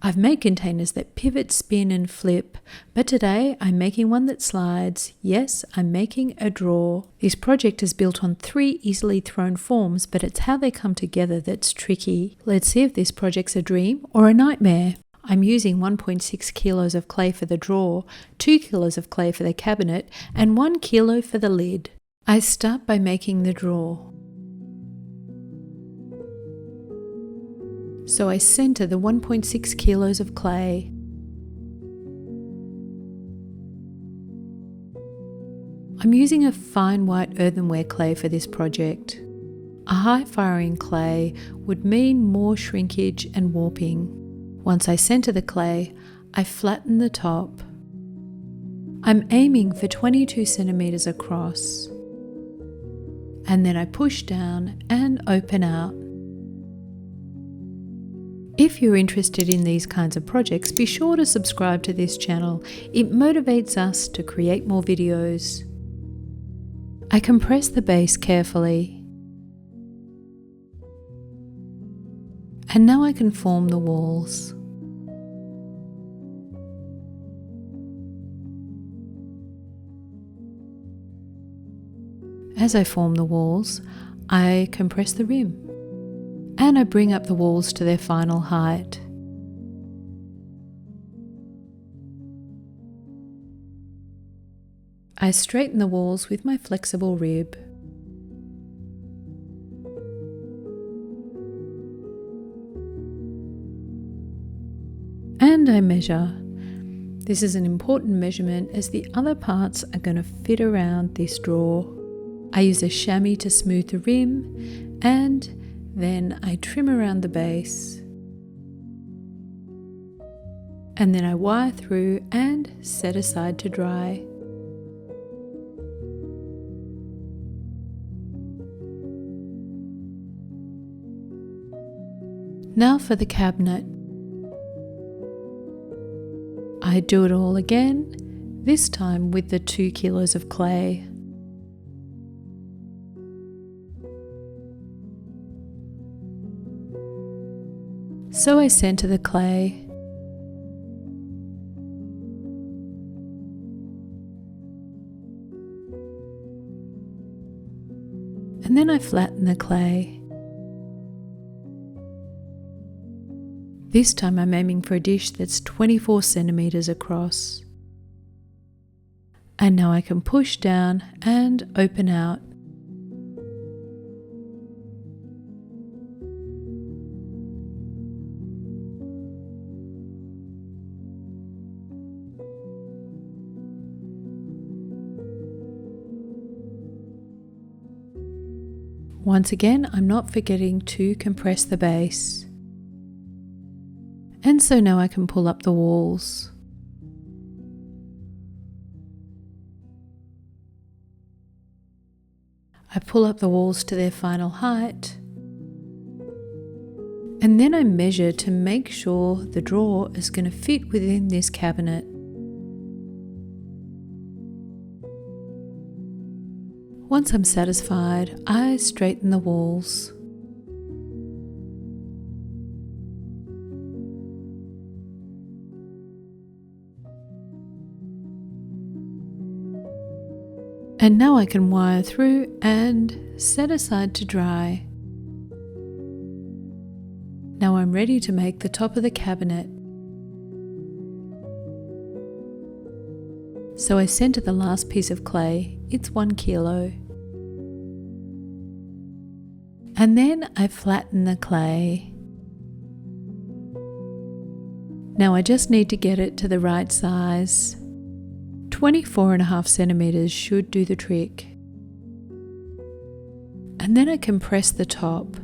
I've made containers that pivot, spin and flip, but today I'm making one that slides. Yes, I'm making a drawer. This project is built on 3 easily thrown forms, but it's how they come together that's tricky. Let's see if this project's a dream or a nightmare. I'm using 1.6 kilos of clay for the drawer, 2 kilos of clay for the cabinet, and 1 kilo for the lid. I start by making the drawer. So I center the 1.6 kilos of clay. I'm using a fine white earthenware clay for this project. A high firing clay would mean more shrinkage and warping. Once I center the clay, I flatten the top. I'm aiming for 22 centimeters across. And then I push down and open out. If you're interested in these kinds of projects, be sure to subscribe to this channel. It motivates us to create more videos. I compress the base carefully. And now I can form the walls. As I form the walls, I compress the rim. And I bring up the walls to their final height. I straighten the walls with my flexible rib. And I measure. This is an important measurement as the other parts are going to fit around this drawer. I use a chamois to smooth the rim, and then I trim around the base. And then I wire through and set aside to dry. Now for the cabinet. I do it all again, this time with the 2 kilos of clay. So I center the clay. And then I flatten the clay. This time I'm aiming for a dish that's 24 centimeters across. And now I can push down and open out. Once again, I'm not forgetting to compress the base. And so now I can pull up the walls. I pull up the walls to their final height. And then I measure to make sure the drawer is going to fit within this cabinet. Once I'm satisfied, I straighten the walls. And now I can wire through and set aside to dry. Now I'm ready to make the top of the cabinet. So I center the last piece of clay, it's 1 kilo. And then I flatten the clay. Now I just need to get it to the right size. 24.5 centimeters should do the trick. And then I compress the top.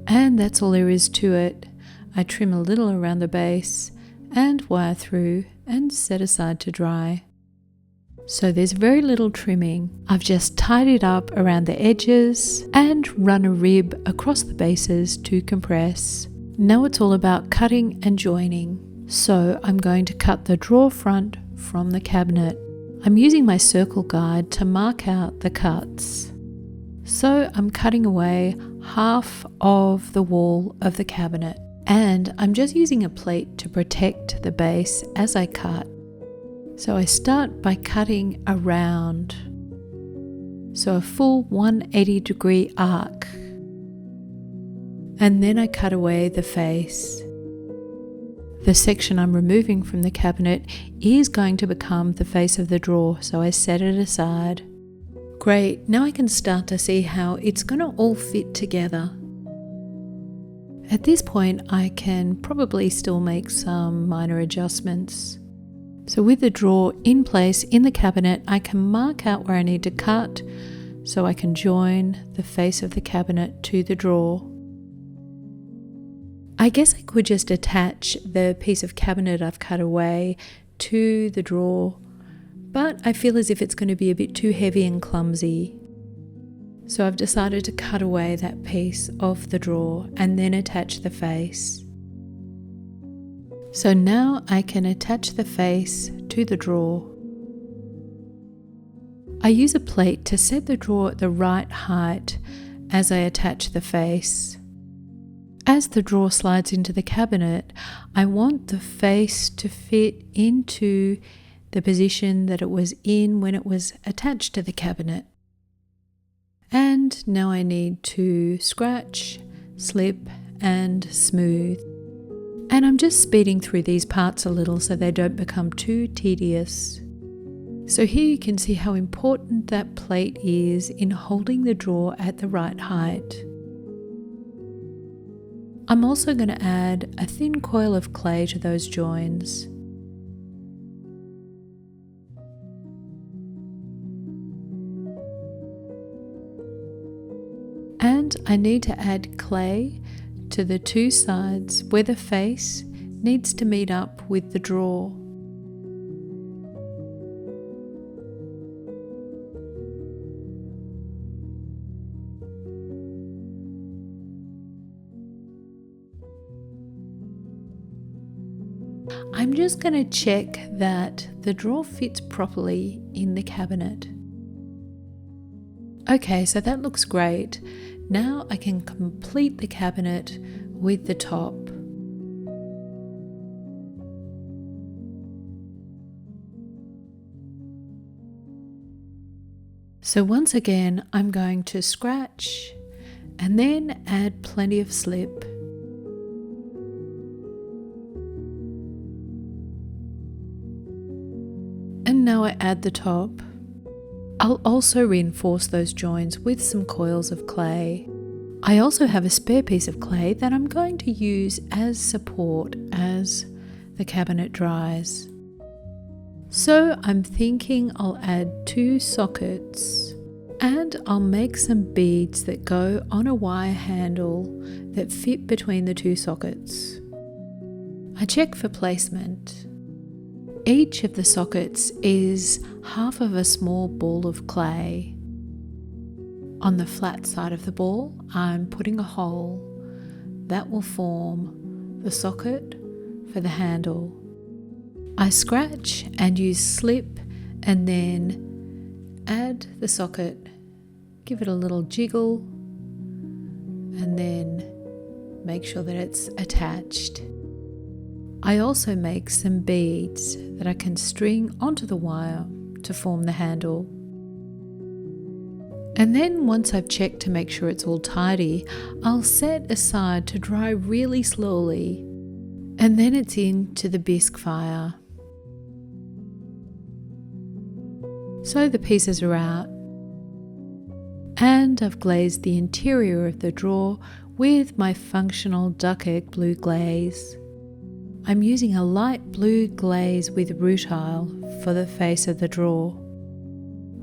And that's all there is to it. I trim a little around the base and wire through and set aside to dry. So there's very little trimming. I've just tied it up around the edges and run a rib across the bases to compress. Now it's all about cutting and joining. So I'm going to cut the drawer front from the cabinet. I'm using my circle guide to mark out the cuts. So I'm cutting away half of the wall of the cabinet. And I'm just using a plate to protect the base as I cut. So I start by cutting around, so a full 180-degree arc. And then I cut away the face. The section I'm removing from the cabinet is going to become the face of the drawer, so I set it aside. Great, now I can start to see how it's going to all fit together. At this point, I can probably still make some minor adjustments. So with the drawer in place in the cabinet, I can mark out where I need to cut so I can join the face of the cabinet to the drawer. I guess I could just attach the piece of cabinet I've cut away to the drawer, but I feel as if it's going to be a bit too heavy and clumsy. So I've decided to cut away that piece of the drawer and then attach the face. So now I can attach the face to the drawer. I use a plate to set the drawer at the right height as I attach the face. As the drawer slides into the cabinet, I want the face to fit into the position that it was in when it was attached to the cabinet. And now I need to scratch, slip, and smooth. And I'm just speeding through these parts a little so they don't become too tedious. So here you can see how important that plate is in holding the drawer at the right height. I'm also going to add a thin coil of clay to those joins. And I need to add clay to the two sides where the face needs to meet up with the drawer. I'm just going to check that the drawer fits properly in the cabinet. Okay, so that looks great. Now I can complete the cabinet with the top. So once again, I'm going to scratch and then add plenty of slip. And now I add the top. I'll also reinforce those joins with some coils of clay. I also have a spare piece of clay that I'm going to use as support as the cabinet dries. So I'm thinking I'll add 2 sockets and I'll make some beads that go on a wire handle that fit between the 2 sockets. I check for placement. Each of the sockets is half of a small ball of clay. On the flat side of the ball, I'm putting a hole that will form the socket for the handle. I scratch and use slip and then add the socket, give it a little jiggle, and then make sure that it's attached. I also make some beads that I can string onto the wire to form the handle. And then once I've checked to make sure it's all tidy, I'll set aside to dry really slowly, and then it's into the bisque fire. So the pieces are out, and I've glazed the interior of the drawer with my functional duck egg blue glaze. I'm using a light blue glaze with rutile for the face of the drawer.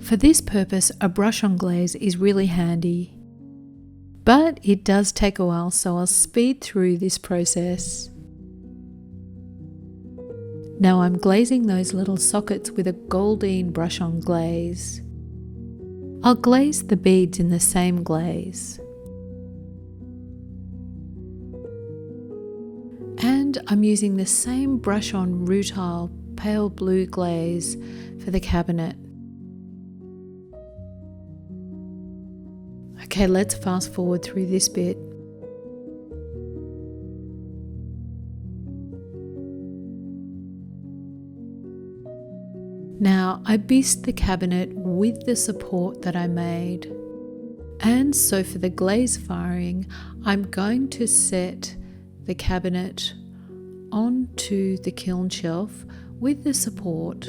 For this purpose, a brush-on glaze is really handy. But it does take a while, so I'll speed through this process. Now I'm glazing those little sockets with a goldene brush-on glaze. I'll glaze the beads in the same glaze. And I'm using the same brush-on rutile pale blue glaze for the cabinet. Okay, Okay, let's fast forward through this bit. Now, I bisqued the cabinet with the support that I made. And so for the glaze firing, I'm going to set the cabinet onto the kiln shelf with the support.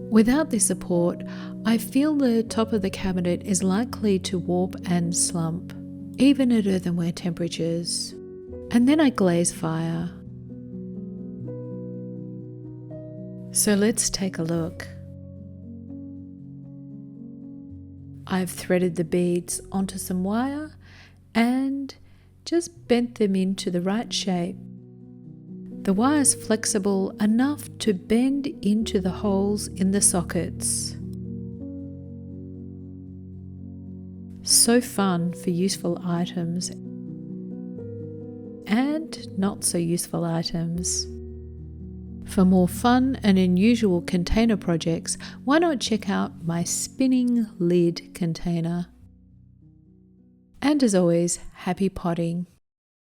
Without this support, I feel the top of the cabinet is likely to warp and slump, even at earthenware temperatures. And then I glaze fire. So let's take a look. I've threaded the beads onto some wire and just bent them into the right shape. The wire is flexible enough to bend into the holes in the sockets. So fun for useful items and not so useful items. For more fun and unusual container projects, why not check out my spinning lid container? And as always, happy potting!